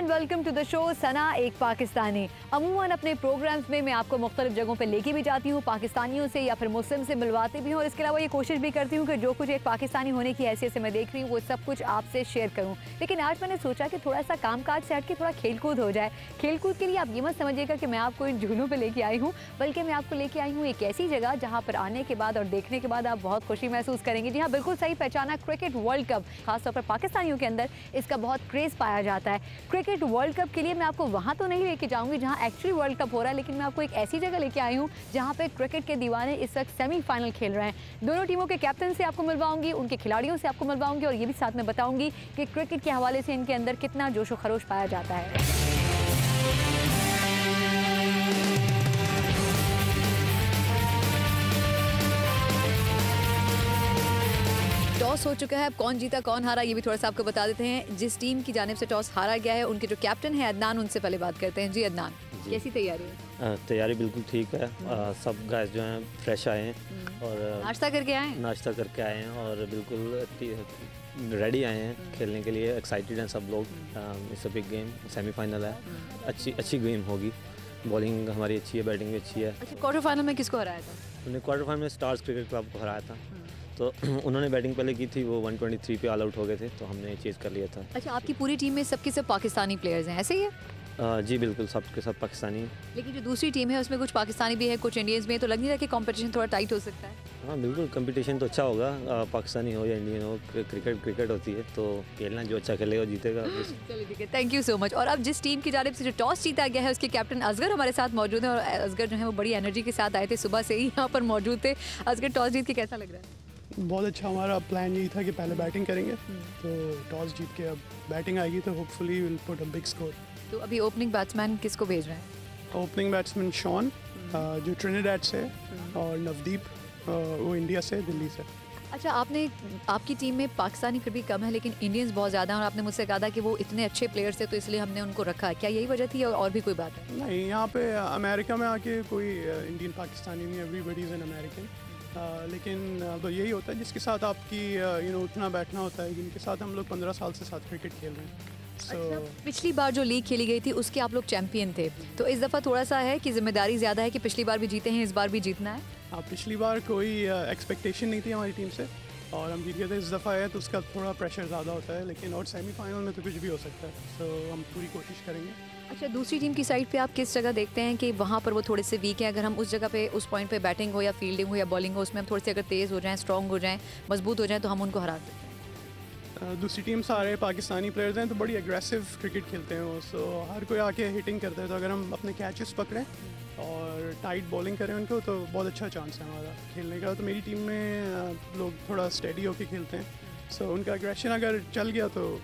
And welcome to the show Sana एक पाकिस्तानी। अमूमन अपने प्रोग्राम्स में मैं आपको मुख्तलिफ जगहों पर लेके भी जाती हूँ, पाकिस्तानियों से या फिर मुस्लिम से मिलवाती भी हूँ, और इसके अलावा ये कोशिश भी करती हूँ कि जो कुछ एक पाकिस्तानी होने की हैसियत से मैं देख रही हूँ वो सब कुछ आपसे शेयर करूँ। लेकिन आज मैंने सोचा कि थोड़ा सा कामकाज से हट के थोड़ा खेलकूद हो जाए। खेलकूद के लिए आप ये मत समझिएगा कि मैं आपको इन झूलों पर लेके आई हूँ, बल्कि मैं आपको लेके आई हूँ एक ऐसी जगह जहाँ पर आने के बाद और देखने के बाद आप बहुत खुशी महसूस करेंगे। जी हाँ, बिल्कुल सही पहचाना, क्रिकेट वर्ल्ड कप। खासतौर पर पाकिस्तानियों के अंदर इसका बहुत क्रेज़ पाया जाता है। क्रिकेट वर्ल्ड कप के लिए मैं आपको वहाँ तो नहीं लेके जाऊँगी जहाँ एक्चुअली वर्ल्ड कप हो रहा है, लेकिन मैं आपको एक ऐसी जगह लेके आई हूँ जहाँ पे क्रिकेट के दीवाने इस वक्त सेमीफाइनल खेल रहे हैं। दोनों टीमों के कैप्टन से आपको मिलवाऊंगी, उनके खिलाड़ियों से आपको मिलवाऊंगी, और ये भी साथ में बताऊंगी कि क्रिकेट के हवाले से इनके अंदर कितना जोश व खरोश पाया जाता है। टॉस हो चुका है, अब कौन जीता कौन हारा ये भी थोड़ा सा आपको बता देते हैं। जिस टीम की जानिब से टॉस हारा गया है उनके जो कैप्टन है अदनान, उनसे पहले बात करते हैं। जी अदनान, कैसी तैयारी है? तैयारी बिल्कुल ठीक है। सब गाइस जो हैं फ्रेश आए हैं और नाश्ता करके आए हैं और बिल्कुल रेडी आए हैं खेलने के लिए। एक्साइटेड हैं सब लोग। It's a big game, semifinal है, अच्छी गेम होगी। बॉलिंग हमारी अच्छी है, बैटिंग भी अच्छी है। अच्छा, क्वार्टर फाइनल में किसको हराया था? उन्होंने क्वार्टर फाइनल में स्टार्स क्रिकेट क्लब को हराया था। तो उन्होंने बैटिंग पहले की थी, वो 123 पे ऑल आउट हो गए थे, तो हमने चेज कर लिया था। अच्छा, आपकी पूरी टीम में सबके सब पाकिस्तानी प्लेयर्स हैं, ऐसे ही है? जी बिल्कुल, सबके सब पाकिस्तानी। लेकिन जो दूसरी टीम है उसमें कुछ पाकिस्तानी भी है, कुछ इंडियंस भी है, तो लग नहीं रहा कि कंपटीशन थोड़ा टाइट हो सकता है? हाँ बिल्कुल, कंपटीशन तो अच्छा होगा। पाकिस्तानी हो या इंडियन हो, क्रिकेट होती है, तो खेलना जो अच्छा खेलेगा जीतेगा। चलिए ठीक है, थैंक यू सो मच। और अब जिस टीम की जानिब से जो टॉस जीता गया है उसके कैप्टन असगर हमारे साथ मौजूद है, और असगर जो है वो बड़ी एनर्जी के साथ आए थे, सुबह से ही यहाँ पर मौजूद थे। असगर, टॉस जीत के कैसा लग रहा है? बहुत अच्छा। हमारा प्लान यही था कि पहले बैटिंग करेंगे, तो टॉस जीत के अब बैटिंग आएगी तो hopefully will put a big score. तो अभी ओपनिंग बैट्समैन किसको भेज रहे हैं? ओपनिंग बैट्समैन शॉन जो ट्रिनिडाड से, और नवदीप वो इंडिया से, दिल्ली से। अच्छा, आपकी टीम में पाकिस्तानी फिर भी कम है लेकिन इंडियंस बहुत ज़्यादा हैं, और आपने मुझसे कहा था कि वो इतने अच्छे प्लेयर्स हैं तो इसलिए हमने उनको रखा है। क्या यही वजह थी और भी कोई बात है? नहीं, यहाँ पे अमेरिका में आके कोई इंडियन पाकिस्तानी नहीं, एवरीबडी इज़ एन अमेरिकन। लेकिन तो यही होता है जिसके साथ आपकी उठना बैठना होता है। जिनके साथ हम लोग 15 साल से साथ क्रिकेट खेल रहे हैं। अच्छा, पिछली बार जो लीग खेली गई थी उसके आप लोग चैंपियन थे, तो इस दफ़ा थोड़ा सा है कि जिम्मेदारी ज़्यादा है कि पिछली बार भी जीते हैं, इस बार भी जीतना है? हाँ, पिछली बार कोई एक्सपेक्टेशन नहीं थी हमारी टीम से और हम जीत गए थे। इस दफ़ा है तो उसका थोड़ा प्रेशर ज़्यादा होता है, लेकिन और सेमीफाइनल में तो कुछ भी हो सकता है, तो हम पूरी कोशिश करेंगे। अच्छा, दूसरी टीम की साइड पे आप किस जगह देखते हैं कि वहाँ पर वो थोड़े से वीक हैं? अगर हम उस जगह पे, उस पॉइंट पे बैटिंग हो या फील्डिंग हो या बॉलिंग हो, उसमें हम थोड़े से अगर तेज़ हो जाएँ, स्ट्रॉन्ग हो जाएँ, मजबूत हो जाएँ, तो हम उनको हरा सकते हैं। दूसरी टीम सारे पाकिस्तानी प्लेयर्स हैं तो बड़ी एग्रेसिव क्रिकेट खेलते हैं वो, सो हर कोई आके हिटिंग करता है। तो अगर हम अपने कैचेस पकड़ें और टाइट बॉलिंग करें उनको तो बहुत अच्छा चांस है हमारा खेलने का। तो मेरी टीम में लोग थोड़ा स्टेडी होके खेलते हैं, सो उनका एग्रेशन अगर चल गया तो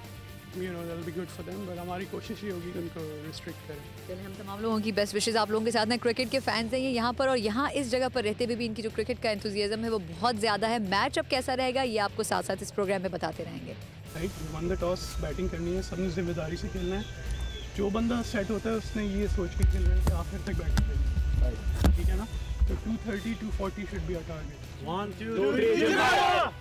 that'll be good for them, but हमारी कोशिश ही होगी कि उनको रिस्ट्रिक्ट करें। चलिए, हम तमाम लोगों की बेस्ट विशेज़ आप लोगों के साथ हैं। क्रिकेट के फैंस हैं ये यहाँ पर, और यहाँ इस जगह पर रहते हुए भी इनकी जो क्रिकेट का एंथुसियाज्म है वो बहुत ज़्यादा है। मैच अब कैसा रहेगा ये आपको साथ साथ इस प्रोग्राम में बताते रहेंगे। Right, one the toss, batting करनी है, सबने जिम्मेदारी से खेलना है। जो बंदा सेट होता है उसने ये सोच के खेलना है कि आखिर तक बैटिंग करनी है, ठीक है ना? तो 230 240 शुड बी आवर टारगेट। 1 2 3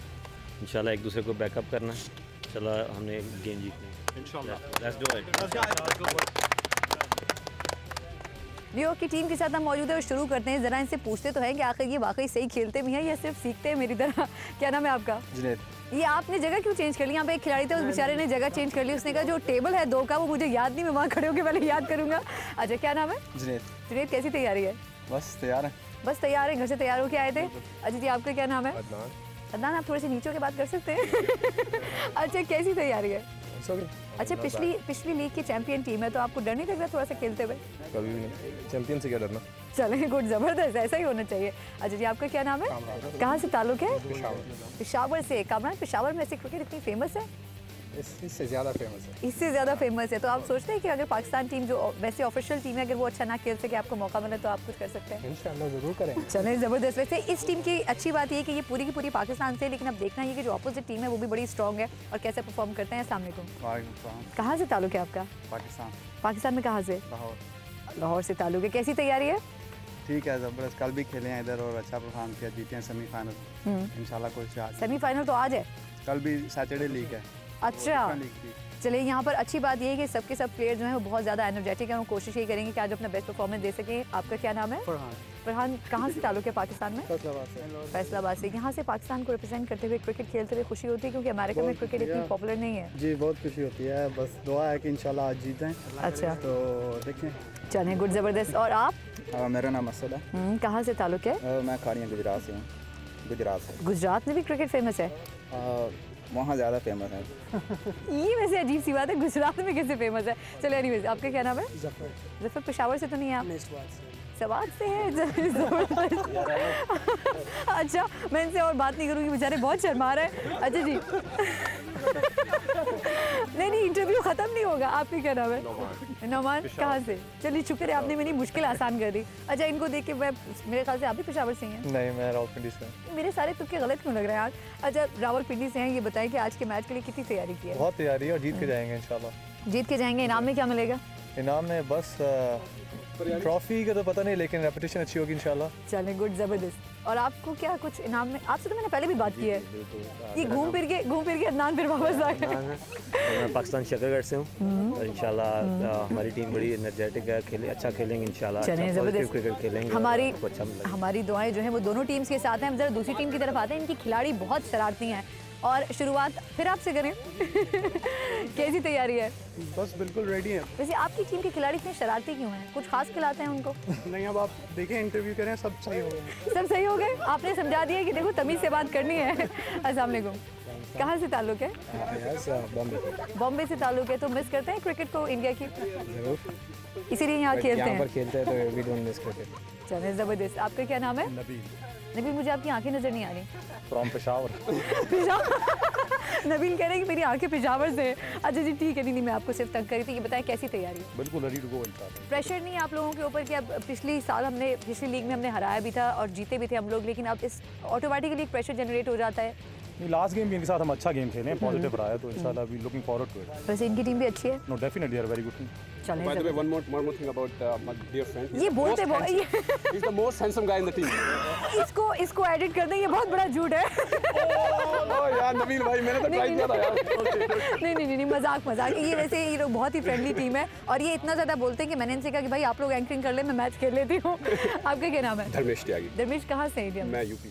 इंशाल्लाह एक दूसरे को बैकअप करना है। चलो, हमने गेम जीतनी है इंशाल्लाह। Let's do it. न्यूयॉर्क की टीम के साथ हम मौजूद है और शुरू करते हैं। ज़रा इनसे पूछते तो हैं कि आखिर ये वाकई सही खेलते भी हैं या सिर्फ सीखते हैं मेरी तरह। क्या नाम है आपका? जुनैद। ये आपने जगह क्यों चेंज कर ली? यहाँ पे एक खिलाड़ी था, उस बेचारे ने जगह चेंज कर ली। उसने कहा जो टेबल है 2 का वो मुझे याद नहीं, मैं वहाँ खड़े होकर पहले याद करूँगा। अच्छा, क्या नाम है? जुनैद। जुनैद, कैसी तैयारी है? बस तैयार है। बस तैयार है, घर से तैयार होके आए थे? अच्छा जी, आपका क्या नाम है? अदनान। अदनान, आप थोड़े से नीचे होकर बात कर सकते हैं? अच्छा, कैसी तैयारी है? अच्छा, पिछली लीग की चैंपियन टीम है तो आपको डर नहीं लग रहा थोड़ा सा खेलते हुए? कभी भी नहीं, चैंपियन से क्या डरना। चलें, गुड, ज़बरदस्त, ऐसा ही होना चाहिए। अच्छा जी, आपका क्या नाम है? कहाँ से ताल्लुक है? पेशावर से। कामरान, पेशावर में ऐसे क्रिकेट इतनी फेमस है? इससे ज़्यादा फेमस है। इससे ज़्यादा फेमस है। तो आप सोचते हैं कि अगर पाकिस्तान टीम जो वैसे ऑफिशियल टीम है अगर वो अच्छा ना खेल सके, आपको मौका मिले तो आप कुछ कर सकते हैं? इंशाल्लाह ज़रूर करेंगे। चलें, ज़बरदस्त। वैसे इस टीम की अच्छी बात ये है कि ये पूरी की पूरी पाकिस्तान से, लेकिन अब देखना ये कि जो अपोजिट टीम है वो भी बड़ी स्ट्रॉन्ग है और कैसे परफॉर्म करते हैं। अस्सलाम वालेकुम। कहाँ से ताल्लुक है आपका? पाकिस्तान। पाकिस्तान में कहाँ से? लाहौर से ताल्लुक है। कैसी तैयारी है? ठीक है, ज़बरदस्त। कल भी खेले हैं इधर और अच्छा परफॉर्म किया, जीते हैं सेमीफाइनल। इंशाल्लाह कोशिश आज। सेमीफाइनल तो आज है? कल भी सैटरडे लीग है। अच्छा, चलिए, यहाँ पर अच्छी बात ये है कि सबके सब प्लेयर जो हैं वो बहुत ज़्यादा एनर्जेटिक हैं, वो कोशिश यही करेंगे कि आज अपना बेस्ट परफॉर्मेंस दे सकें। आपका क्या नाम है? फरहान। कहाँ से ताल्लुक़ है पाकिस्तान में? फैसलाबाद से। यहाँ से पाकिस्तान को रिप्रेजेंट करते हुए क्रिकेट खेलते हुए खुशी होती है क्योंकि अमेरिका में क्रिकेट इतनी पॉपुलर नहीं है? जी बहुत खुशी होती है, बस दुआ है कि इंशाल्लाह आज जीतें। अच्छा, तो देखें। चलिए, गुड, ज़बरदस्त। और आप? मेरा नाम असद है। कहाँ से ताल्लुक़ है? मैं खाड़ियाँ गुजरात से हूँ। गुजरात से। गुजरात में भी क्रिकेट फेमस है? वहाँ ज़्यादा फेमस है। ये वैसे अजीब सी बात है, गुजरात में कैसे फेमस है? चलिए, एनीवेज, आपका क्या नाम है? जफर। पेशावर से तो नहीं है आप? सवाल से है। अच्छा, मैं इनसे और बात नहीं करूँगी, बेचारे बहुत शर्मा रहे हैं। अच्छा जी। नहीं, इंटरव्यू ख़त्म नहीं होगा। आपकी क्या नाम है? नौमान। कहाँ से? चलिए, शुक्र है आपने मेरी मुश्किल आसान कर दी। अच्छा, इनको देख के मैं, मेरे ख्याल से आप भी पेशावर से हैं? नहीं, मैं रावलपिंडी से हूँ। मेरे सारे तुक्के गलत क्यों लग रहे हैं आज? अच्छा, रावलपिंडी से हैं। ये बताएं कि आज के मैच के लिए कितनी तैयारी की है? बहुत तैयारी है और जीत के जाएंगे इंशाल्लाह। जीत के जाएंगे। इनाम में क्या मिलेगा? इनाम में बस ट्रॉफी का तो पता नहीं, लेकिन रेपुटेशन अच्छी होगी इंशाल्लाह। चलें, गुड, ज़बरदस्त। और आपको क्या कुछ इनाम में? आपसे तो मैंने पहले भी बात की है। ये घूम फिर के अदनान फिर वापस आ गए। मैं पाकिस्तान शकरगढ़ से हूँ और इंशाल्लाह हमारी टीम बड़ी एनर्जेटिक है, अच्छा खेलेंगे इंशाल्लाह। चलें, ज़बरदस्त क्रिकेट खेलेंगे। हमारी दुआएं जो हैं वो दोनों टीम्स के साथ हैं। हम जरा दूसरी टीम की तरफ आते हैं। इनकी खिलाड़ी बहुत शरारती हैं और शुरुआत फिर आपसे करें। कैसी तैयारी है? बस बिल्कुल रेडी है। वैसे आपकी टीम के खिलाड़ी इतने शरारती क्यों हैं? कुछ खास खिलाते हैं उनको? नहीं, अब आप देखें, इंटरव्यू करें, सब सही हो गए। सब सही हो गए? आपने समझा दिया कि देखो तमीज़ से बात करनी है। अस्सलाम वालेकुम। कहाँ से ताल्लुक़ है? बॉम्बे से ताल्लुक़ है। तो मिस करते हैं क्रिकेट को इंडिया की? जरूर, इसीलिए यहाँ खेलते हैं। खेलते हैं तो वी डोंट मिस क्रिकेट। चलें, ज़बरदस्त। आपका क्या नाम है? नबील, मुझे आपकी आंखें नज़र नहीं आ रही। फ्रॉम पेशावर। नबील कह रहे हैं कि मेरी आंखें पेशावर से। अच्छा जी, ठीक है। नहीं, मैं आपको सिर्फ तंग करी थी। ये बताएं कैसी तैयारी है? बिल्कुल रेडी टू गो। प्रेशर नहीं है आप लोगों के ऊपर कि अब पिछली लीग में हमने हराया भी था और जीते भी थे हम लोग, लेकिन अब इस ऑटोमेटिकली एक प्रेशर जनरेट हो जाता है? लास्ट गेम भी इनके साथ हम अच्छा गेम खेले, पॉजिटिव रहा है, तो इंशाल्लाह we looking forward to it. वैसे इनकी टीम भी अच्छी है? No, definitely they are very good team. By the way, one more thing about my dear friend. ये बोलते He's the most handsome guy in the team. इसको edit कर दें, ये बहुत बड़ा झूठ है। ओह यार नबील भाई, मैंने तो ट्राई किया था यार। नहीं, मजाक। ये वैसे ये लोग बहुत ही फ्रेंडली टीम है और ये इतना ज़्यादा बोलते हैं कि मैंने इनसे कहा कि भाई आप लोग एंकरिंग कर ले, मैं मैच खेल लेती हूँ। आपका क्या नाम है? धर्मेश त्यागी। धर्मेश, कहाँ से इंडिया में? मैं यूपी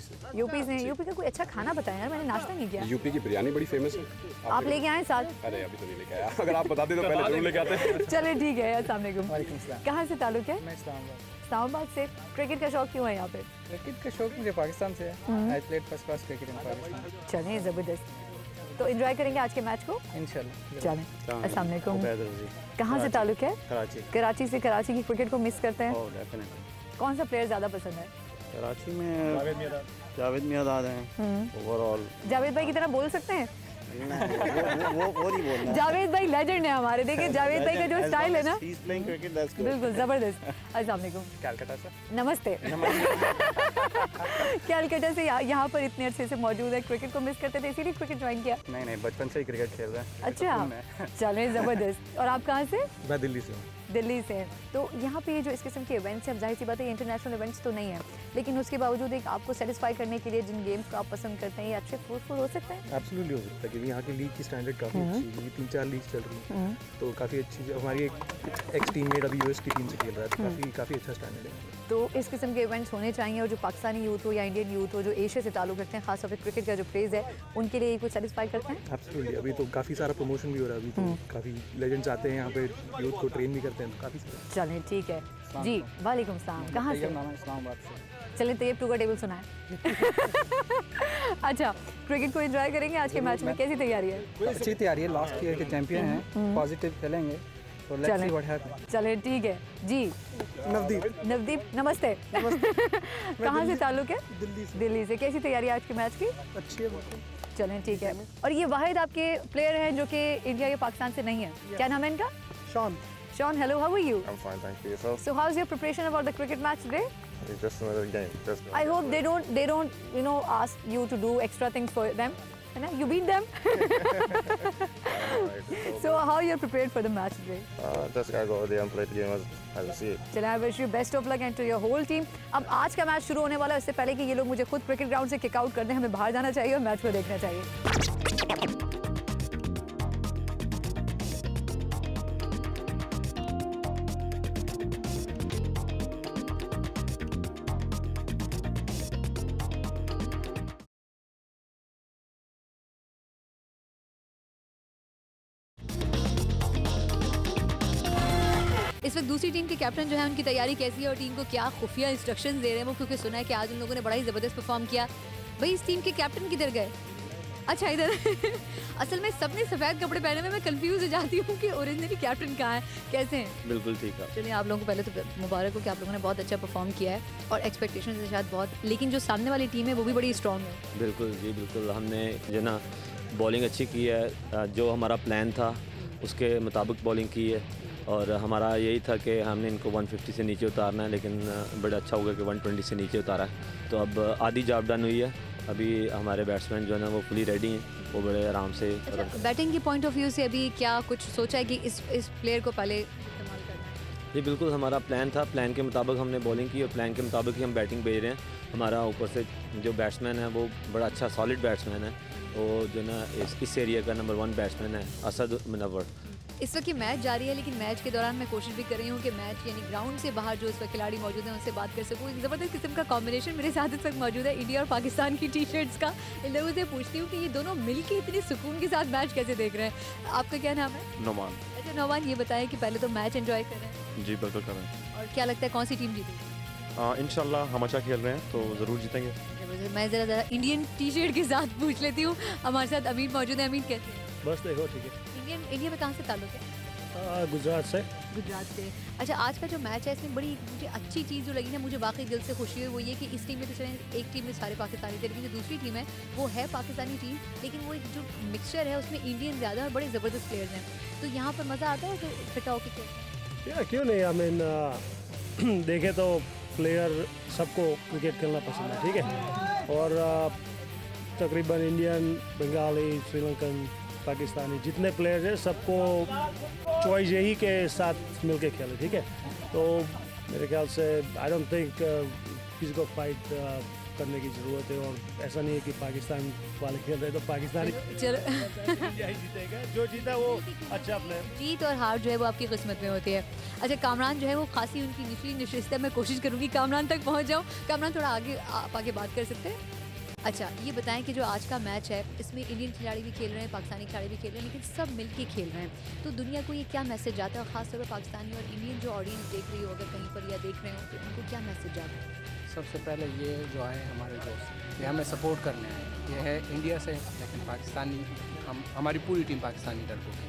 से। यूपी का कोई अच्छा खाना बताएं यार, मैंने नाश्ता नहीं किया। यूपी की बिरयानी बड़ी फेमस है। आप लेके आए साथ? अरे अभी तो नहीं लेके आया, अगर आप बताते तो पहले जरूर लेके आते। चलिए, ठीक है। अस्सलाम वालेकुम। कहाँ से ताल्लुक़ है? मैं इस्लामाबाद से। क्रिकेट का शौक क्यों है यहाँ पे? क्रिकेट का शौक मुझे पाकिस्तान से है। I played first class cricket in Pakistan. चलें, ज़बरदस्त। तो एंजॉय करेंगे आज के मैच को इंशाल्लाह। चलें। अस्सलाम वालेकुम। कहाँ से ताल्लुक़ है? कराची से। कराची की क्रिकेट को मिस करते हैं? कौन सा प्लेयर ज़्यादा पसंद है? कराची में जावेद मियादाद हैं। ओवरऑल जावेद भाई की तरह बोल सकते हैं? वो नहीं बोलना। जावेद भाई लेजेंड है हमारे। देखिए जावेद भाई का जो स्टाइल है ना, बिल्कुल ज़बरदस्त। अस्सलाम वालेकुम। कलकत्ता से। नमस्ते। कलकत्ता से यहाँ पर इतने अच्छे से मौजूद है। क्रिकेट को मिस करते थे इसीलिए क्रिकेट ज्वाइन किया? नहीं, बचपन से ही क्रिकेट खेल रहे हैं। अच्छा, चलें, ज़बरदस्त। और आप कहाँ से? मैं दिल्ली से हूँ। दिल्ली से। तो यहाँ पे जो इस किस्म के इवेंट्स हैं, अब जाहिर सी बात है इंटरनेशनल इवेंट्स तो नहीं है, लेकिन उसके बावजूद एक आपको सेटिस्फाई करने के लिए जिन गेम्स को आप पसंद करते हैं ये अच्छे फ्रूटफुल हो सकते हैं? एब्सोल्युटली हो सकता है, क्योंकि यहाँ की लीग की स्टैंडर्ड काफ़ी अच्छी है। 3-4 लीग चल रही है तो काफ़ी अच्छी। हमारी एक एक्स टीममेट अभी यूएस की टीम से खेल रहा है, तो काफ़ी अच्छा स्टैंडर्ड है। तो इस किस्म के इवेंट्स होने चाहिए और जो पाकिस्तानी यूथ हो या इंडियन यूथ हो जो एशिया से ताल्लुक़ रखते हैं, खासतौर पर क्रिकेट का जो क्रेज़ है, उनके लिए कुछ सेटिस्फाई करते हैं? एब्सोल्युटली। अभी तो काफ़ी सारा प्रमोशन भी हो रहा है। अभी तो काफ़ी लेजेंड्स आते हैं यहाँ पे, यूथ को ट्रेन भी करते हैं, तो काफ़ी सारा। चलें, ठीक है जी। वालेकुम सलाम। कहाँ से? इस्लामाबाद से। चलें, तैयब टू का टेबल सुना है। अच्छा, क्रिकेट को एंजॉय करेंगे आज के मैच में? कैसी तैयारी है? अच्छी तैयारी है, लास्ट ईयर के चैंपियन हैं, पॉजिटिव खेलेंगे, तो लेट्स सी व्हाट हैपेंस। चलें, ठीक है जी। नवदीप, नमस्ते। कहाँ से ताल्लुक़ है? दिल्ली से। कैसी तैयारी है आज के मैच की? अच्छी है। चलें, ठीक है। और ये वाहिद आपके प्लेयर हैं जो कि इंडिया या पाकिस्तान से नहीं है, क्या नाम है इनका? Sean, hello, how are you? I'm fine, thank you. Yourself? So how's your preparation about the cricket match today? It's just another game. I hope they don't, ask you to do extra things for them. You beat them. So how you're prepared for the match today? Just gotta go out there and play the game as I see it. चलिए, I wish you best of luck and to your whole team. अब आज का match शुरू होने वाला है, उससे पहले कि ये लोग मुझे खुद क्रिकेट ग्राउंड से किक आउट कर दें, हमें बाहर जाना चाहिए और मैच को देखना चाहिए। इस वक्त दूसरी टीम के कैप्टन जो है उनकी तैयारी कैसी है और टीम को क्या खुफिया इंस्ट्रक्शंस दे रहे हैं वो, क्योंकि सुना है कि आज उन लोगों ने बड़ा ही ज़बरदस्त परफॉर्म किया। भाई इस टीम के कैप्टन किधर गए? अच्छा इधर असल में सबने सफ़ेद कपड़े पहने हुए, मैं कंफ्यूज हो जाती हूँ कि ओरिजिनली कैप्टन कहाँ है, कैसे हैं? बिल्कुल ठीक है। चलिए आप लोगों को पहले तो मुबारक हो कि आप लोगों ने बहुत अच्छा परफॉर्म किया है और एक्सपेक्टेशन से शायद बहुत, लेकिन जो सामने वाली टीम है वो भी बड़ी स्ट्रॉन्ग है। बिल्कुल जी बिल्कुल, हमने जो ना बॉलिंग अच्छी की है, जो हमारा प्लान था उसके मुताबिक बॉलिंग की है और हमारा यही था कि हमने इनको 150 से नीचे उतारना है, लेकिन बड़ा अच्छा होगा कि 120 से नीचे उतारा है। तो अब आधी जॉब डन हुई है, अभी हमारे बैट्समैन जो है ना वो फुली रेडी हैं, वो बड़े आराम से। अच्छा, बैटिंग के पॉइंट ऑफ व्यू से अभी क्या कुछ सोचा है कि इस प्लेयर को पहले इस्तेमाल करना है? जी बिल्कुल, हमारा प्लान था, प्लान के मुताबिक हमने बॉलिंग की और प्लान के मुताबिक ही हम बैटिंग भेज रहे हैं। हमारा ऊपर से जो बैट्समैन है वो बड़ा अच्छा सॉलिड बैट्समैन है, वो जो ना इस एरिया का नंबर 1 बैट्समैन है असद मुनव्वर। इस वक्त ये मैच जारी है, लेकिन मैच के दौरान मैं कोशिश भी कर रही हूँ कि मैच यानी ग्राउंड से बाहर जो इस वक्त खिलाड़ी मौजूद हैं उनसे बात कर सकूँ। एक ज़बरदस्त किस्म का कॉम्बिनेशन मेरे साथ इस वक्त मौजूद है इंडिया और पाकिस्तान की टी-शर्ट्स का। इन लोगों से पूछती हूँ कि ये दोनों मिलके इतने सुकून के साथ मैच कैसे देख रहे हैं। आपका क्या नाम है? नोमान। अच्छा नौमान, ये बताएं कि पहले तो मैच एंजॉय कर रहे हैं? जी बिल्कुल कर रहे हैं। और क्या लगता है कौन सी टीम जीतेगी? इंशाल्लाह हम अच्छा खेल रहे हैं तो ज़रूर जीतेंगे। मैं ज़रा इंडियन टी-शर्ट के साथ पूछ लेती हूँ। हमारे साथ अमीन मौजूद है। अमीन कैसे हैं? बस देखो ठीक है। इंडिया में कहाँ से ताल्लुक है? गुजरात से। गुजरात से। अच्छा, आज का जो मैच है इसमें बड़ी मुझे अच्छी चीज़ जो लगी ना, मुझे वाकई दिल से खुशी हुई, वो ये कि इस टीम में तो चले एक टीम में सारे पाकिस्तानी थे, लेकिन जो दूसरी टीम है वो है पाकिस्तानी टीम, लेकिन वो एक जो मिक्सचर है उसमें इंडियन ज़्यादा और बड़े ज़बरदस्त प्लेयर्स हैं। तो यहाँ पर मज़ा आता है फिट होकर खेलने? या क्यों नहीं, आई मीन देखें तो प्लेयर सबको क्रिकेट खेलना पसंद है, ठीक है। और तकरीबन इंडियन, बंगाली, श्रीलंकन, पाकिस्तानी जितने प्लेयर्स हैं सबको चॉइस यही के साथ मिलके खेले, ठीक है। तो मेरे ख्याल से आई डोंट थिंक किसी को फाइट करने की ज़रूरत है, और ऐसा नहीं है कि पाकिस्तान वाले खेल रहे तो पाकिस्तानी इंडिया ही जीतेगा, जो जीता वो अच्छा प्लेयर। जीत और हार जो है वो आपकी किस्मत में होती है। अच्छा, कामरान जो है वो खासी उनकी निचली नशिस्त है, मैं कोशिश करूँगी कामरान तक पहुँच जाऊँ। कामरान थोड़ा आगे आप आगे बात कर सकते हैं? अच्छा, ये बताएं कि जो आज का मैच है इसमें इंडियन खिलाड़ी भी खेल रहे हैं, पाकिस्तानी खिलाड़ी भी खेल रहे हैं, लेकिन सब मिलके खेल रहे हैं, तो दुनिया को ये क्या मैसेज जाता है, और ख़ासतौर पर पाकिस्तानी और इंडियन जो ऑडियंस देख रही हो अगर कहीं पर या देख रहे हो तो उनको क्या मैसेज जाता है? सबसे पहले ये जो आए हमारे दोस्त, ये हमें सपोर्ट करने आए। ये है इंडिया से, लेकिन पाकिस्तानी हमारी पूरी टीम पाकिस्तानी लड़कों की,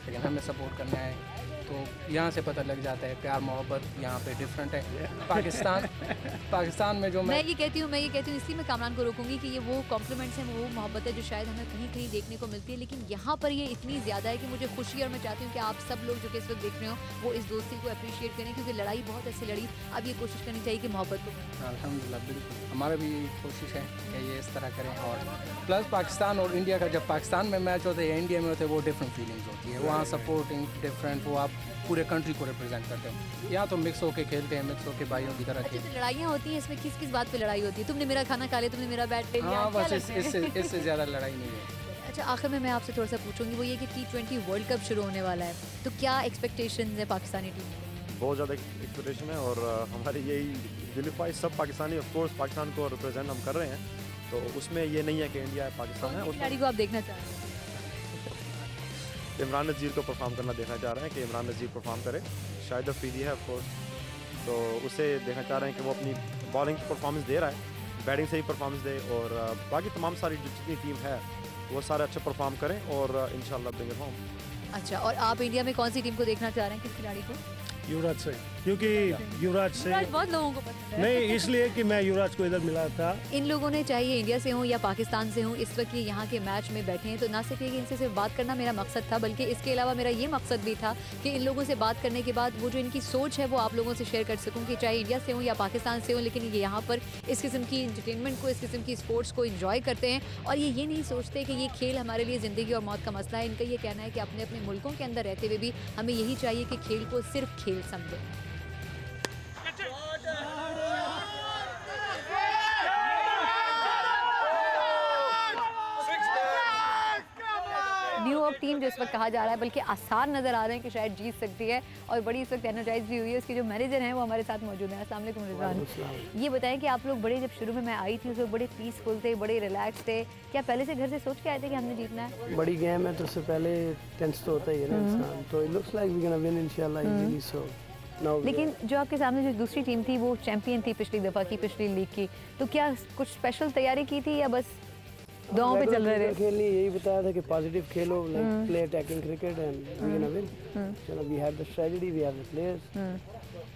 लेकिन हमें सपोर्ट करने आए। तो यहाँ से पता लग जाता है प्यार मोहब्बत यहाँ पे डिफरेंट है। पाकिस्तान में जो मैं ये कहती हूँ इसलिए मैं कामरान को रोकूंगी कि ये वो कॉम्प्लीमेंट्स हैं, वो मोहब्बत है जो शायद हमें कहीं कहीं देखने को मिलती है, लेकिन यहाँ पर ये इतनी ज़्यादा है कि मुझे खुशी है, और मैं चाहती हूँ कि आप सब लोग जो कि इस वक्त देख रहे हो वो इस दोस्ती को अप्रिशिएट करें, क्योंकि लड़ाई बहुत ऐसी लड़ी, अब ये कोशिश करनी चाहिए कि मोहब्बत को। अल्हम्दुलिल्लाह, बिल्कुल हमारा भी कोशिश है कि ये इस तरह करें। और प्लस पाकिस्तान और इंडिया का जब पाकिस्तान में मैच होता है या इंडिया में होता है वो डिफरेंट फीलिंग्स होती है, वहाँ सपोर्टिंग डिफरेंट, वो आप पूरे कंट्री को रिप्रेजेंट करते हैं। यहाँ तो मिक्स होके खेलते हैं, मिक्स होके भाइयों की तरह खेलते हैं। लड़ाइयाँ होती हैं इसमें, किस किस बात पे लड़ाई होती है? तुमने मेरा खाना खा लिया, तुमने मेरा बैट ले लिया। हाँ बस इससे ज़्यादा लड़ाई नहीं है। अच्छा, आखिर में मैं आपसे थोड़ा सा पूछूंगी, वो ये कि T20 वर्ल्ड कप शुरू होने वाला है, तो क्या एक्सपेक्टेशंस है पाकिस्तानी टीम की? बहुत ज़्यादा एक्सपेक्टेशन है, और हमारी यही यूनिफाई सब पाकिस्तानी, ऑफ कोर्स पाकिस्तान को रिप्रेजेंट हम कर रहे हैं, तो उसमें ये नहीं है कि इंडिया है पाकिस्तान है। उस खिलाड़ी को आप देखना चाह रहे हैं? इमरान नज़ीर को परफॉर्म करना देखना चाह रहे हैं कि इमरान नज़ीर परफॉर्म करे। शाहिद अफरीदी है ऑफ कोर्स, तो उसे देखना चाह रहे हैं कि वो अपनी बॉलिंग की परफॉर्मेंस दे रहा है, बैटिंग से ही परफॉर्मेंस दे, और बाकी तमाम सारी जितनी टीम है वो सारे अच्छे परफॉर्म करें और इंशाल्लाह ब्रिंग इट होम। अच्छा, और आप इंडिया में कौन सी टीम को देखना चाह रहे हैं, किस खिलाड़ी को? युवराज से, क्योंकि युवराज से बहुत लोगों को पसंद है। नहीं, इसलिए कि मैं युवराज को इधर मिला था। इन लोगों ने, चाहे ये इंडिया से हों या पाकिस्तान से हों, इस वक्त ये यहाँ के मैच में बैठे हैं, तो ना सिर्फ ये कि इनसे सिर्फ बात करना मेरा मकसद था, बल्कि इसके अलावा मेरा ये मकसद भी था कि इन लोगों से बात करने के बाद वो जो इनकी सोच है वो आप लोगों से शेयर कर सकूँ, कि चाहे इंडिया से हों या पाकिस्तान से हों, लेकिन ये यहाँ पर इस किस्म की इंटरटेनमेंट को, इस किस्म की स्पोर्ट्स को इंजॉय करते हैं, और ये नहीं सोचते कि ये खेल हमारे लिए ज़िंदगी और मौत का मसला है। इनका ये कहना है कि अपने अपने मुल्कों के अंदर रहते हुए भी हमें यही चाहिए कि खेल को सिर्फ खेल समझें। न्यूयॉर्क टीम जो इस वक्त कहा जा रहा है, बल्कि आसार नज़र आ रहे हैं कि शायद जीत सकती है, और बड़ी इस वक्त एनर्जाइज भी हुई है। उसके जो मैनेजर हैं वो हमारे साथ मौजूद हैं। अस्सलाम वालेकुम रिजवान, ये बताएं कि आप लोग बड़े, जब शुरू में मैं आई थी तो बड़े पीसफुल थे, बड़े रिलैक्स थे, क्या पहले से घर से सोच के आए थे कि हमने जीतना है? बड़ी गेम है तो उससे पहले टेंस तो होता ही है ना इंसान, तो it looks like we gonna win इंशाल्लाह इजीली। सो लेकिन जो आपके सामने जो दूसरी टीम थी वो चैंपियन थी पिछली दफ़ा की, पिछली लीग की, तो क्या कुछ स्पेशल तैयारी की थी या बस दांव पे चल रहे थे? खेलनी यही बताया था कि पॉजिटिव खेलो, like play attacking cricket and we can win. चलो we have the strategy, we have the players,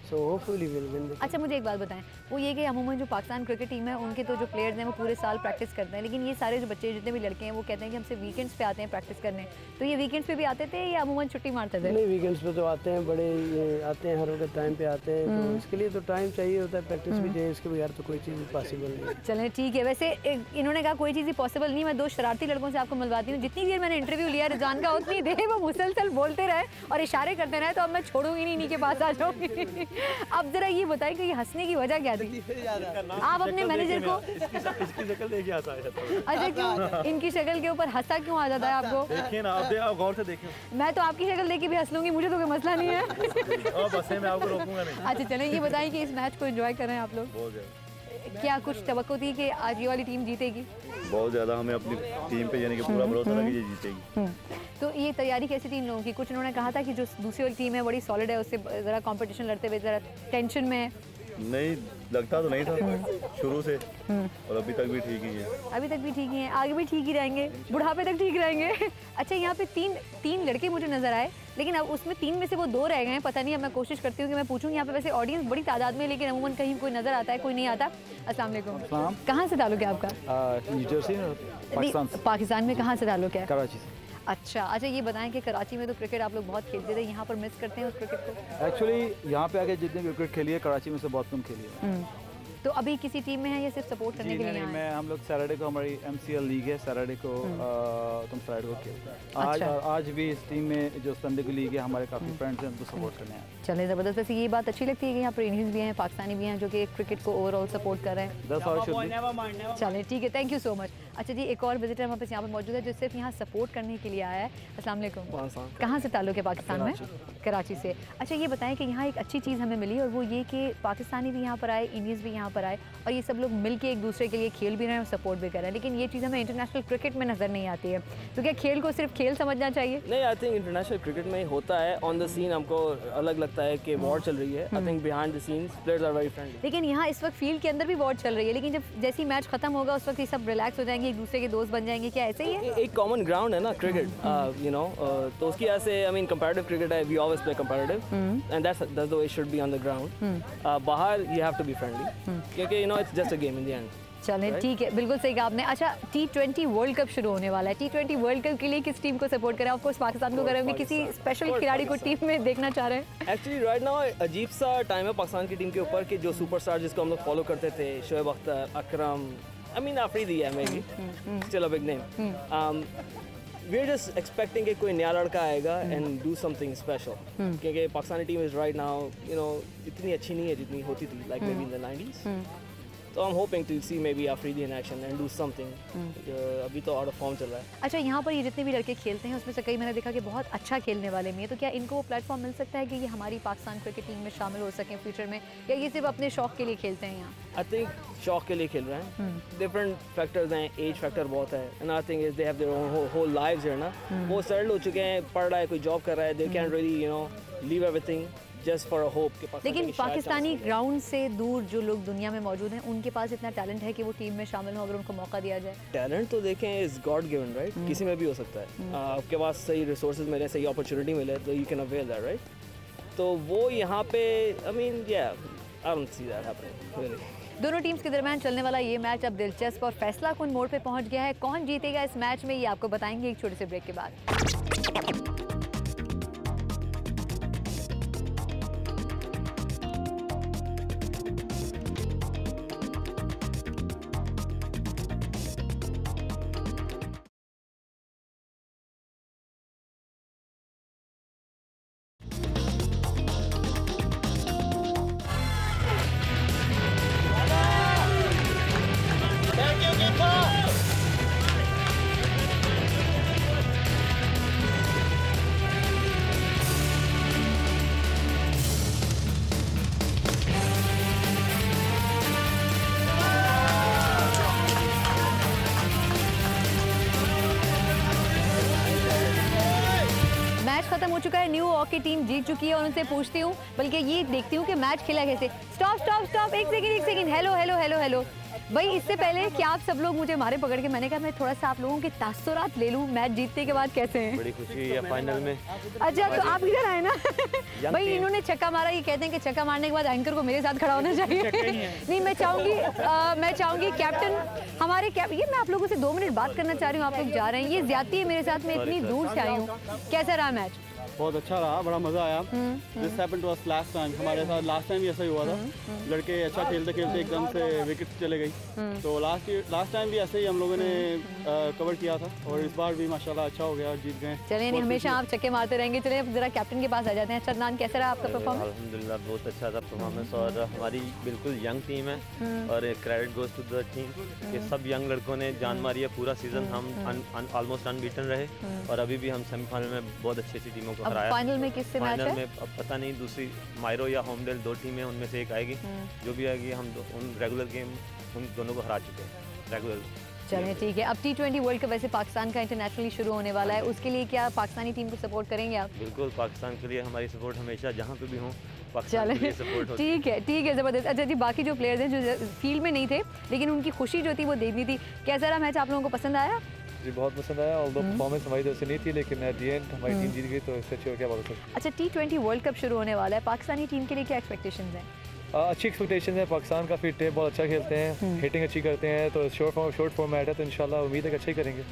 so hopefully will win. अच्छा मुझे एक बात बताएं, वो ये कि अमूमन जो पाकिस्तान क्रिकेट टीम है उनके तो जो प्लेयर्स हैं वो पूरे साल प्रैक्टिस करते हैं, लेकिन ये सारे जो बच्चे जितने भी लड़के हैं वो कहते हैं कि हमसे वीकेंड्स पे आते हैं प्रैक्टिस करने, तो ये वीकेंड्स पे भी आते थे या अमूमन छुट्टी मारते थे? नहीं, वीकेंड्स पे तो आते हैं, बड़े ये आते हैं हर वक्त टाइम पे आते हैं, तो इसके लिए तो टाइम चाहिए होता है, प्रैक्टिस भी चाहिए, इसके बगैर तो कोई चीज़ पॉसिबल नहीं है। चलें ठीक है। वैसे इन्होंने कहा कोई चीज़ ही पॉसिबल नहीं, मैं दो शरारती लड़कों से आपको मिलवाती हूँ। जितनी देर मैंने इंटरव्यू लिया रिजवान का उतनी देर वो मुसलसल बोलते रहे और इशारे करते रहे, तो अब मैं छोड़ूंगी नहीं, इन्हीं के पास आ जाऊँगी। अब जरा ये बताइए कि ये हंसने की वजह क्या थी? आप अपने मैनेजर को इसकी शक्ल देखिए आता है। अच्छा क्यों इनकी शक्ल के ऊपर हंसा क्यों आ जाता है आपको? देखिए ना, आप गौर से देखिए। मैं तो आपकी शक्ल देख के भी हंस लूंगी, मुझे तो कोई मसला नहीं है। बस मैं आपको रोकूंगा नहीं। अच्छा चलें ये बताएं कि इस मैच को एंजॉय कर रहे हैं आप लोग? बहुत ज़्यादा। क्या कुछ तवक्को थी कि आज ये वाली टीम जीतेगी? बहुत ज़्यादा, हमें अपनी टीम पे यानी कि पूरा भरोसा था कि ये जीतेगी। तो ये तैयारी कैसी थी इन लोगों की? कुछ उन्होंने कहा था कि जो दूसरी वाली टीम है बड़ी सॉलिड है, उससे ज़रा कंपटीशन लड़ते हुए ज़रा टेंशन में है। नहीं, लगता तो नहीं था शुरू से, और अभी तक भी ठीक ही है। अभी तक भी ठीक ही हैं, आगे भी ठीक ही रहेंगे, बुढ़ापे तक ठीक रहेंगे। अच्छा यहाँ पे तीन लड़के मुझे नज़र आए, लेकिन अब उसमें 3 में से वो 2 रह गए हैं, पता नहीं। अब मैं कोशिश करती हूँ कि मैं पूछूँ, यहाँ पे वैसे ऑडियंस बड़ी तादाद में, लेकिन अमूमन कहीं कोई नज़र आता है, कोई नहीं आता। अस्सलाम वालेकुम। कहाँ से ताल्लुक़ है आपका? New Jersey, Pakistan. पाकिस्तान में कहाँ से ताल्लुक़ है? कराची से। अच्छा ये बताएं कि कराची में तो क्रिकेट आप लोग बहुत खेलते थे, यहाँ पर मिस करते हैं उस क्रिकेट को? एक्चुअली यहाँ पे आके जितने क्रिकेट खेली है कराची में से बहुत कम खेली है। तो अभी किसी टीम में है या सिर्फ सपोर्ट करने के लिए? नहीं, मैं हम लोग सैटरडे को, हमारी MCL लीग है, सैटरडे को तुम सैटरडे को खेलते हैं। अच्छा। आज भी इस टीम में जो संडे की लीग है, हमारे काफ़ी फ्रेंड्स हैं, उनको सपोर्ट करने आए। चले ज़बरदस्त। वैसे ये बात अच्छी लगती है कि यहाँ पर इंडियंस भी हैं, पाकिस्तानी भी हैं जो कि क्रिकेट को ओवरऑल सपोर्ट कर रहे हैं। चलें ठीक है, थैंक यू सो मच। अच्छा जी, एक और विजिटर हमारे पास यहाँ पर मौजूद है जो सिर्फ यहाँ सपोर्ट करने के लिए आया है। अस्सलाम वालेकुम। कहाँ से ताल्लुक़ है पाकिस्तान में? कराची से। अच्छा ये बताएं कि यहाँ एक अच्छी चीज़ हमें मिली और वो ये कि पाकिस्तानी भी यहाँ पर आए, इंडियंस भी यहाँ पर आए और ये सब लोग मिल के एक दूसरे के लिए खेल भी रहे हैं और सपोर्ट भी कर रहे हैं, लेकिन ये चीज़ हमें इंटरनेशनल क्रिकेट में नज़र नहीं आती है। तो क्या खेल को सिर्फ खेल समझना चाहिए? नहीं, आई थिंक इंटरनेशनल क्रिकेट में होता है, ऑन द सीन हमको अलग लगता है कि वॉर चल रही है। I think behind the scenes players are very friendly. लेकिन यहाँ इस वक्त फील्ड के अंदर भी वॉर चल रही है, लेकिन जब जैसे ही मैच खत्म होगा उस वक्त ये सब रिलैक्स हो जाएंगे, एक दूसरे के दोस्त बन जाएंगे, क्या ऐसे ही है? एक कॉमन ग्राउंड है ना क्रिकेट, यू नो, तो उसकी वजह से आई मीन कंपैरेटिव क्रिकेट है, we always play comparative and that's the way it should be on the ground. बाहर you have to be friendly क्योंकि you know it's just a game in the end. चलें ठीक है, बिल्कुल सही कहा आपने। अच्छा T20 वर्ल्ड कप शुरू होने वाला है, T20 वर्ल्ड कप के लिए किस टीम को सपोर्ट करें? ऑफकोर्स पाकिस्तान को करेंगे, किसी स्पेशल खिलाड़ी को टीम में देखना चाह रहे हैं? एक्चुअली राइट नाउ अजीब सा टाइम है पाकिस्तान की टीम के ऊपर कि जो सुपरस्टार जिसको हम लोग फॉलो करते थे, शोएब अख्तर, अकरम, आई मीन आफरीदी है, may be still a big name. We are just expecting कि कोई नया लड़का आएगा एंड डू समथिंग स्पेशल, क्योंकि Pakistani team is right now you know इतनी अच्छी नहीं है जितनी होती थी, like may be in the 90s। तो I'm hoping to see maybe Afridi in action and do something. अभी तो आउट ऑफ फॉर्म चल रहा है। अच्छा यहाँ पर ये जितने भी लड़के खेलते हैं उसमें से कई मैंने देखा कि बहुत अच्छा खेलने वाले में है, तो क्या इनको वो प्लेटफॉर्म मिल सकता है कि ये हमारी पाकिस्तान क्रिकेट टीम में शामिल हो सकें फ्यूचर में, या ये सिर्फ अपने शौक के लिए खेलते हैं यहाँ? आई थिंक शौक के लिए खेल रहे हैं, डिफरेंट फैक्टर्स हैं, एज फैक्टर बहुत है, and I think they have their whole lives है ना, वो सेटल हो चुके हैं, पढ़ रहा है, कोई जॉब कर रहा है, they can really you know leave everything just for a hope कि पाकिस्तान। लेकिन पाकिस्तानी ग्राउंड से दूर जो लोग दुनिया में मौजूद हैं उनके पास इतना टैलेंट है कि वो टीम में शामिल हो अगर उनको मौका दिया जाए? टैलेंट तो देखें इज गॉड गिवन राइट, किसी में भी हो सकता है। आपके पास सही रिसोर्सेज मिले, सही अपॉर्चुनिटी मिले तो you can avail that right. तो वो यहाँ पे आई मीन या I don't see that happening really. दोनों टीम्स के दरमियान चलने वाला ये मैच अब दिलचस्प और फैसला कुन मोड़ पे पहुंच गया है। कौन जीतेगा इस मैच में ये आपको बताएंगे एक छोटे से ब्रेक के बाद। हो चुका है, न्यूयॉर्क की टीम जीत चुकी है और उनसे पूछती हूँ, बल्कि ये देखती हूँ कि मैच खेला कैसे। स्टॉप स्टॉप स्टॉप, एक second, hello hello hello hello भाई, इससे पहले कि आप सब लोग मुझे मारे पकड़ के, मैंने कहा मैं थोड़ा सा आप लोगों के तासुरात ले लूँ मैच जीतने के बाद, कैसे हैं? बड़ी खुशी है फाइनल में। अच्छा तो आप इधर आए ना भाई, इन्होंने छक्का मारा, ये कहते हैं कि छक्का मारने के बाद एंकर को मेरे साथ खड़ा होना चाहिए नहीं, मैं चाहूँगी कैप्टन हमारे ये मैं आप लोगों से 2 मिनट बात करना चाह रही हूँ, आप लोग जा रहे हैं, ये ज्यादती है मेरे साथ, मैं इतनी दूर से आई हूँ। कैसा रहा मैच? बहुत अच्छा रहा, बड़ा मज़ा आया। This happened to us last time, हमारे साथ लास्ट टाइम भी ऐसा ही हुआ था। लड़के अच्छा खेलते खेलते एकदम से विकेट चले गई, तो लास्ट टाइम भी ऐसे ही हम लोगों ने कवर किया था और इस बार भी माशाल्लाह अच्छा हो गया और जीत गए। चलिए नहीं, हमेशा आप चक्के मारते रहेंगे। चलिए अब जरा कैप्टन के पास आ जाते हैं। चंदन, कैसा रहा आपका परफॉर्मेंस? अल्हम्दुलिल्लाह बहुत अच्छा था परफॉर्मेंस, और हमारी बिल्कुल यंग टीम है और credit goes to the team. ये सब यंग लड़कों ने जान मारी है, पूरा सीजन हम ऑलमोस्ट अनबीटन रहे और अभी भी हम सेमीफाइनल में बहुत अच्छी अच्छी टीमों को हराया। फाइनल में किससे मैच है? फाइनल में अब पता नहीं, दूसरी मायरो या होमडेल 2 टीमें उनमें से एक आएगी, जो भी आएगी हम उन रेगुलर गेम उन दोनों को हरा चुके हैं रेगुलर। चलिए ठीक है, अब T20 वर्ल्ड कप वैसे पाकिस्तान का इंटरनेशनली शुरू होने वाला है, उसके लिए क्या पाकिस्तानी टीम को सपोर्ट करेंगे आप? बिल्कुल, पाकिस्तान के लिए हमारी सपोर्ट हमेशा जहाँ पे भी हो पाकिस्तान के लिए सपोर्ट होती है। ठीक है, ज़बरदस्त। अच्छा जी, बाकी जो प्लेयर्स हैं जो फील्ड में नहीं थे लेकिन उनकी खुशी जो थी वो देखनी थी, कैसा रहा मैच? आप लोगों को पसंद आया? जी बहुत पसंद आया, ऑल्दो परफॉर्मेंस हमारी तरफ से नहीं थी लेकिन एट द एंड हमारी टीम जीत गई, तो इससे अच्छा क्या बात है। अच्छा, T20 वर्ल्ड कप शुरू होने वाला है, पाकिस्तानी टीम के लिए क्या एक्सपेक्टेशंस हैं? अच्छी एक्सपेक्टेशन है, पाकिस्तान का फिट है, बहुत अच्छा खेलते हैं, हिटिंग अच्छी करते हैं, तो शॉर्ट फॉर्मेट है, तो इंशाल्लाह उम्मीद है कि अच्छा ही करेंगे।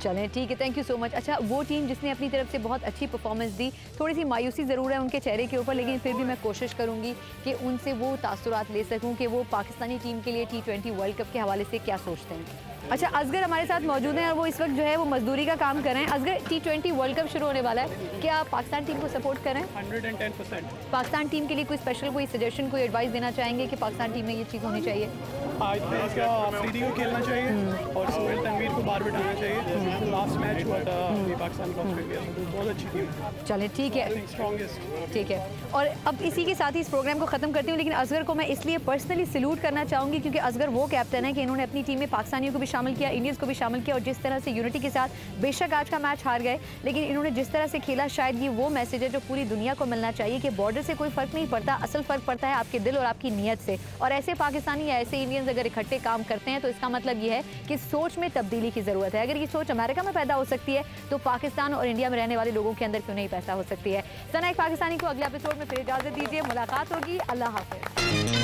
चलें ठीक है, थैंक यू सो मच। अच्छा, वो टीम जिसने अपनी तरफ से बहुत अच्छी परफॉर्मेंस दी, थोड़ी सी मायूसी ज़रूर है उनके चेहरे के ऊपर, लेकिन फिर भी मैं कोशिश करूंगी कि उनसे वो तासुरात ले सकूं कि वो पाकिस्तानी टीम के लिए T20 वर्ल्ड कप के हवाले से क्या सोचते हैं। अच्छा, असगर हमारे साथ मौजूद हैं और वो इस वक्त जो है वो मजदूरी का काम कर रहे हैं। असगर, T20 वर्ल्ड कप शुरू होने वाला है, क्या आप पाकिस्तान टीम को सपोर्ट करें? 110%। पाकिस्तान टीम के लिए कोई स्पेशल कोई सजेशन, कोई एडवाइस देना चाहेंगे कि पाकिस्तान टीम में ये चीज़ होनी चाहिए? अफरीदी को खेलना चाहिए और सुहेल तनवीर को बार बिठाना चाहिए। लास्ट मैच हुआ था पाकिस्तान का ऑस्ट्रेलिया, बहुत अच्छी टीम। चलें ठीक है, स्ट्रॉन्गेस्ट। ठीक है, और अब इसी के साथ ही इस प्रोग्राम को ख़त्म करती हूँ, लेकिन असगर को मैं इसलिए पर्सनली सैल्यूट करना चाहूँगी क्योंकि असगर वो कैप्टन है कि इन्होंने अपनी टीम में पाकिस्तानियों को भी शामिल किया, इंडियंस को भी शामिल किया, और जिस तरह से यूनिटी के साथ, बेशक आज का मैच हार गए लेकिन इन्होंने जिस तरह से खेला, शायद ये वो मैसेज है जो पूरी दुनिया को मिलना चाहिए कि बॉर्डर से कोई फ़र्क नहीं पड़ता, असल फ़र्क पड़ता है आपके दिल और आपकी नीयत से। और ऐसे पाकिस्तानी या ऐसे इंडियंस अगर इकट्ठे काम करते हैं तो इसका मतलब ये है कि सोच में तब्दीली की ज़रूरत है। अगर ये सोच अमेरिका में पैदा हो सकती है तो पाकिस्तान और इंडिया में रहने वाले लोगों के अंदर क्यों नहीं पैदा हो सकती है। सना एक पाकिस्तानी को अगले एपिसोड में फिर इजाज़त दीजिए, मुलाकात होगी, अल्लाह हाफ़िज़।